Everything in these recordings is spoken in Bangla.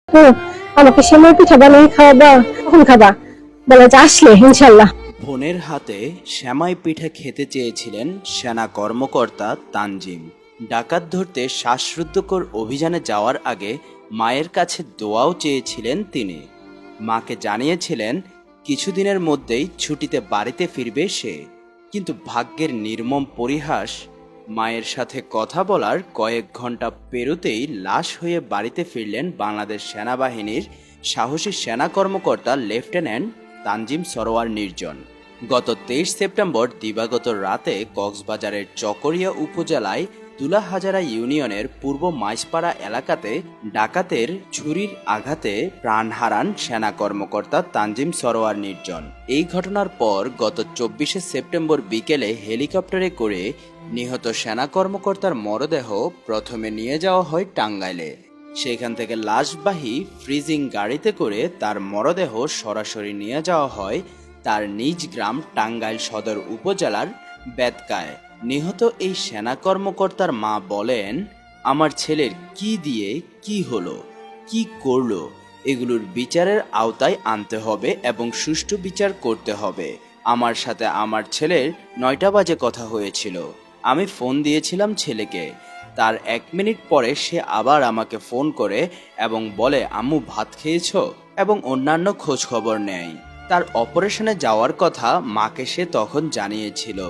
আপু, আমাকে সেমাই পিঠা বানিয়ে খাওয়াবা। কখন খাবা? বলে যে আসলে ইনশাল্লাহ। বোনের হাতে সেমাই পিঠা খেতে চেয়েছিলেন সেনা কর্মকর্তা তানজিম। ডাকাত ধরতে শ্বাসরুদ্ধকর অভিযানে যাওয়ার আগে মায়ের কাছে দোয়াও চেয়েছিলেন তিনি। মাকে জানিয়েছিলেন কিছুদিনের মধ্যেই ছুটিতে বাড়িতে ফিরবে সে। কিন্তু ভাগ্যের নির্মম পরিহাস, মায়ের সাথে কথা বলার কয়েক ঘন্টা পেরোতেই লাশ হয়ে বাড়িতে ফিরলেন বাংলাদেশ সেনাবাহিনীর সাহসী সেনা কর্মকর্তা লেফটেন্যান্ট তানজিম সরোয়ার নির্জন। গত 23 সেপ্টেম্বর দিবাগত রাতে কক্সবাজারের চকরিয়া উপজেলায় তুলাহাজারা ইউনিয়নের পূর্ব মাইজপাড়া এলাকাতে ডাকাতের ছুরির আঘাতে প্রাণ হারান সেনা কর্মকর্তা তানজিম সরোয়ার নির্জন। এই ঘটনার পর গত 24 সেপ্টেম্বর বিকেলে হেলিকপ্টারে করে নিহত সেনা কর্মকর্তার মরদেহ প্রথমে নিয়ে যাওয়া হয় টাঙ্গাইলে। সেখান থেকে লাশবাহী ফ্রিজিং গাড়িতে করে তার মরদেহ সরাসরি নিয়ে যাওয়া হয় তার নিজ গ্রাম টাঙ্গাইল সদর উপজেলার বেতকায়। নিহত এই সেনা কর্মকর্তার মা বলেন, আমার ছেলের কি দিয়ে কি হলো, কি করলো, এগুলোর বিচারের আওতায় আনতে হবে এবং সুষ্ঠু বিচার করতে হবে। আমার সাথে আমার ছেলের 9টা বাজে কথা হয়েছিল। আমি ফোন দিয়েছিলাম ছেলেকে। তার 1 মিনিট পরে সে আবার আমাকে ফোন করে এবং বলে আম্মু ভাত খেয়েছো, এবং অন্যান্য খোঁজ খবর নেয়। তার অপারেশনে যাওয়ার কথা মাকে সে তখন জানিয়েছিল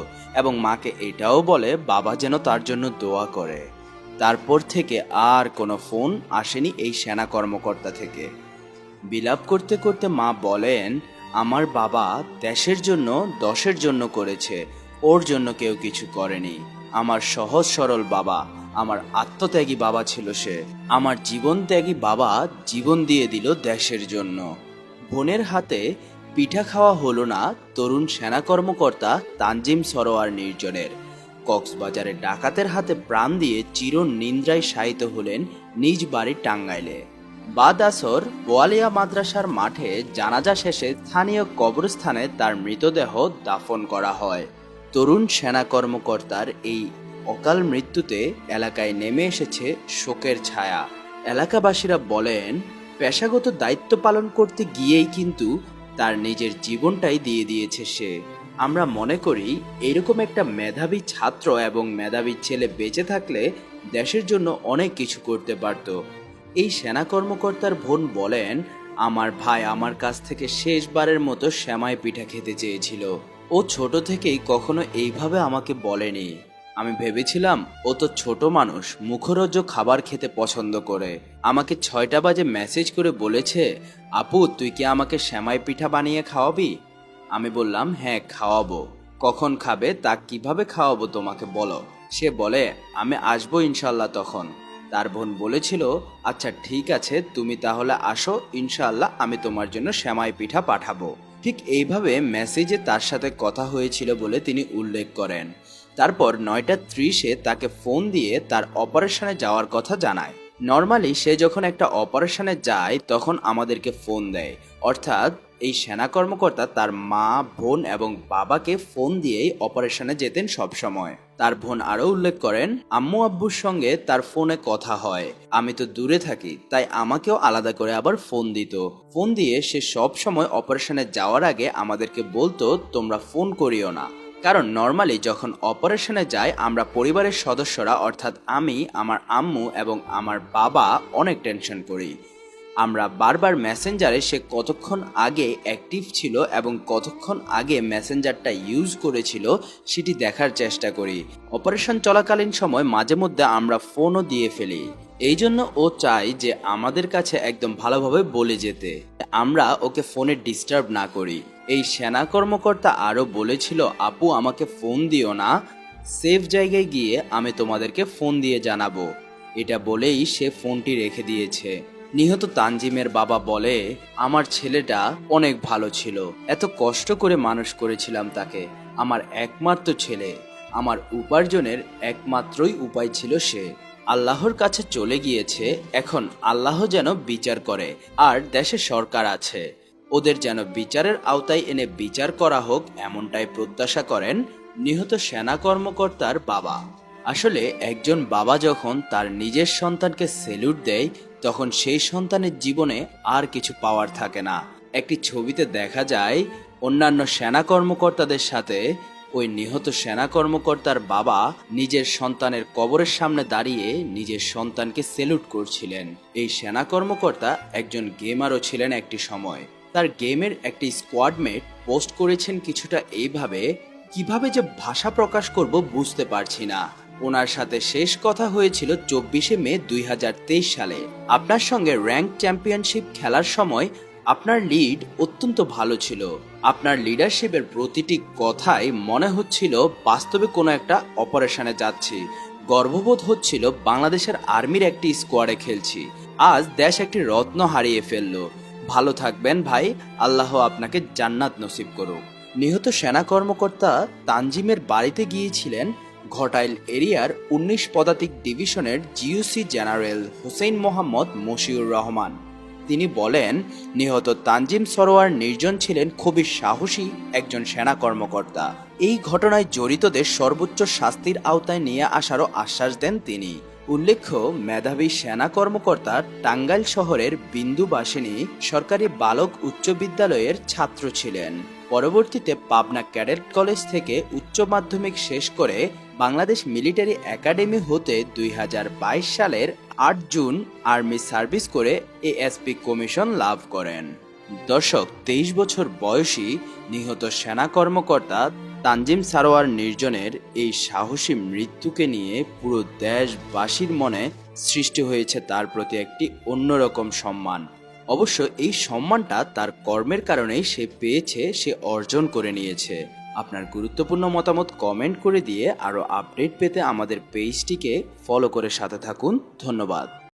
এবং মাকে এটাও বলে বাবা যেন তার জন্য দোয়া করে। তারপর থেকে আর কোনো ফোন আসেনি এই সেনা কর্মকর্তা থেকে। বিলাপ করতে করতে মা বলেন, আমার বাবা দেশের জন্য 10-এর জন্য করেছে, ওর জন্য কেউ কিছু করেনি। আমার সহজ সরল বাবা, আমার আত্মত্যাগী বাবা ছিল সে। আমার জীবন ত্যাগী বাবা জীবন দিয়ে দিল দেশের জন্য। বোনের হাতে পিঠা খাওয়া হলো না তরুণ সেনা কর্মকর্তা তানজিম সরোয়ার নির্জনের। কক্সবাজারে ডাকাতের হাতে প্রাণ দিয়ে চির নিন্দ্রায় শায়িত হলেন নিজ বাড়ি টাঙ্গাইলে। বাদ আসর বোয়ালিয়া মাদ্রাসার মাঠে জানাজা শেষে স্থানীয় কবরস্থানে তার মৃতদেহ দাফন করা হয়। তরুণ সেনা কর্মকর্তার এই অকাল মৃত্যুতে এলাকায় নেমে এসেছে শোকের ছায়া। এলাকাবাসীরা বলেন, পেশাগত দায়িত্ব পালন করতে গিয়েই কিন্তু তার নিজের জীবনটাই দিয়ে দিয়েছে সে। আমরা মনে করি এরকম একটা মেধাবী ছাত্র এবং মেধাবী ছেলে বেঁচে থাকলে দেশের জন্য অনেক কিছু করতে পারত। এই সেনা কর্মকর্তার বোন বলেন, আমার ভাই আমার কাছ থেকে শেষবারের মতো সেমাই পিঠা খেতে চেয়েছিল। ও ছোট থেকেই কখনো এইভাবে আমাকে বলেনি। আমি ভেবেছিলাম ও তো ছোট মানুষ, মুখরোচক খাবার খেতে পছন্দ করে। আমাকে 6টা বাজে মেসেজ করে বলেছে, আপু তুই কি আমাকে সেমাই পিঠা বানিয়ে খাওয়াবি? আমি বললাম হ্যাঁ খাওয়াবো। কখন খাবে, তা কিভাবে খাওয়াবো তোমাকে বলো। সে বলে আমি আসবো ইনশাল্লাহ তখন। তার বোন বলেছিল, আচ্ছা ঠিক আছে তুমি তাহলে আসো, ইনশাআল্লাহ আমি তোমার জন্য সেমাই পিঠা পাঠাবো। ঠিক এইভাবে মেসেজে তার সাথে কথা হয়েছিল বলে তিনি উল্লেখ করেন। তারপর 9টা 30-এ তাকে ফোন দিয়ে তার অপারেশনে যাওয়ার কথা জানায়। নর্মালি সে যখন একটা অপারেশনে যায় তখন আমাদেরকে ফোন দেয়, অর্থাৎ এই সেনা কর্মকর্তা তার মা, বোন এবং বাবাকে ফোন দিয়েই অপারেশনে যেতেন সব সময়। তার বোন আরও উল্লেখ করেন, আম্মু আব্বুর সঙ্গে তার ফোনে কথা হয়। আমি তো দূরে থাকি, তাই আমাকেও আলাদা করে আবার ফোন দিত। ফোন দিয়ে সে সব সময় অপারেশনে যাওয়ার আগে আমাদেরকে বলতো তোমরা ফোন করিও না। কারণ নর্মালি যখন অপারেশনে যায় আমরা পরিবারের সদস্যরা অর্থাৎ আমি, আমার আম্মু এবং আমার বাবা অনেক টেনশন করি। আমরা বারবার মেসেঞ্জারে সে কতক্ষণ আগে অ্যাক্টিভ ছিল এবং কতক্ষণ আগে মেসেঞ্জারটা ইউজ করেছিল সেটি দেখার চেষ্টা করি। অপারেশন চলাকালীন সময় মাঝে মধ্যে আমরা ফোনও দিয়ে ফেলি। এই জন্য ও চায় যে আমাদের কাছে একদম ভালোভাবে বলে যেতে, আমরা ওকে ফোনে ডিস্টার্ব না করি। এই সেনা কর্মকর্তা আরও বলেছিল, আপু আমাকে ফোন দিও না, সেফ জায়গায় গিয়ে আমি তোমাদেরকে ফোন দিয়ে জানাবো। এটা বলেই সে ফোনটি রেখে দিয়েছে। নিহত তানজিমের বাবা বলে, আমার ছেলেটা অনেক ভালো ছিল, এত কষ্ট করে মানুষ করেছিলাম তাকে। আমার একমাত্র ছেলে, আমার উপার্জনের একমাত্রই উপায় ছিল সে। আল্লাহর কাছে চলে গিয়েছে, এখন আল্লাহ যেন বিচার করে। আর দেশে সরকার আছে, ওদের যেন বিচারের আওতায় এনে বিচার করা হোক, এমনটাই প্রত্যাশা করেন নিহত সেনা কর্মকর্তার বাবা। আসলে একজন বাবা যখন তার নিজের সন্তানকে সেলুট দেয় তখন সেই সন্তানের জীবনে আর কিছু পাওয়ার থাকে না। একটি ছবিতে দেখা যায় অন্যান্য সেনা কর্মকর্তাদের সাথে ওই নিহত সেনা কর্মকর্তার বাবা নিজের সন্তানের কবরের সামনে দাঁড়িয়ে নিজের সন্তানকে সেলুট করছিলেন। এই সেনা কর্মকর্তা একজন গেমারও ছিলেন একটি সময়। তার গেমের একটি স্কোয়াডমেট পোস্ট করেছেন কিছুটা এইভাবে, কিভাবে যে ভাষা প্রকাশ করব বুঝতে পারছি না। ওনার সাথে শেষ কথা হয়েছিল 24শে মে 2023 সালে। আপনার সঙ্গে র্যাঙ্ক চ্যাম্পিয়নশিপ খেলার সময় আপনার লিড অত্যন্ত ভালো ছিল। আপনার লিডারশিপের প্রতিটি কথাই মনে হচ্ছিল বাস্তবে কোনো একটা অপারেশনে যাচ্ছি। গর্ববোধ হচ্ছিল বাংলাদেশের আর্মির একটি স্কোয়াডে খেলছি। আজ দেশ একটি রত্ন হারিয়ে ফেলল। ভালো থাকবেন ভাই, আল্লাহ আপনাকে জান্নাত নসিব করুক। নিহত সেনা কর্মকর্তা তানজিমের বাড়িতে গিয়েছিলেন ঘটাইল এরিয়ার 19 পদাতিক ডিভিশনের জিইউসি জেনারেল হুসেইন মোহাম্মদ মশিউর রহমান। তিনি বলেন, নিহত তানজিম সরোয়ার নির্জন ছিলেন খুবই সাহসী একজন সেনা কর্মকর্তা। এই ঘটনায় জড়িতদের সর্বোচ্চ শাস্তির আওতায় নিয়ে আসারও আশ্বাস দেন তিনি। উল্লেখ্য, মেধাবী সেনা কর্মকর্তা টাঙ্গাইল শহরের বিন্দুবাসিনী সরকারি বালক উচ্চ বিদ্যালয়ের ছাত্র ছিলেন। পরবর্তীতে পাবনা ক্যাডেট কলেজ থেকে উচ্চ মাধ্যমিক শেষ করে বাংলাদেশ মিলিটারি একাডেমি হতে 2022 সালের 8 জুন আর্মি সার্ভিস করে এএসপি কমিশন লাভ করেন। দর্শক, 23 বছর বয়সী নিহত সেনা কর্মকর্তা তানজিম সারোয়ার নির্জনের এই সাহসী মৃত্যুকে নিয়ে পুরো দেশবাসীর মনে সৃষ্টি হয়েছে তার প্রতি একটি অন্যরকম সম্মান। অবশ্য এই সম্মানটা তার কর্মের কারণেই সে পেয়েছে, সে অর্জন করে নিয়েছে। আপনার গুরুত্বপূর্ণ মতামত কমেন্ট করে দিয়ে আরও আপডেট পেতে আমাদের পেজটিকে ফলো করে সাথে থাকুন। ধন্যবাদ।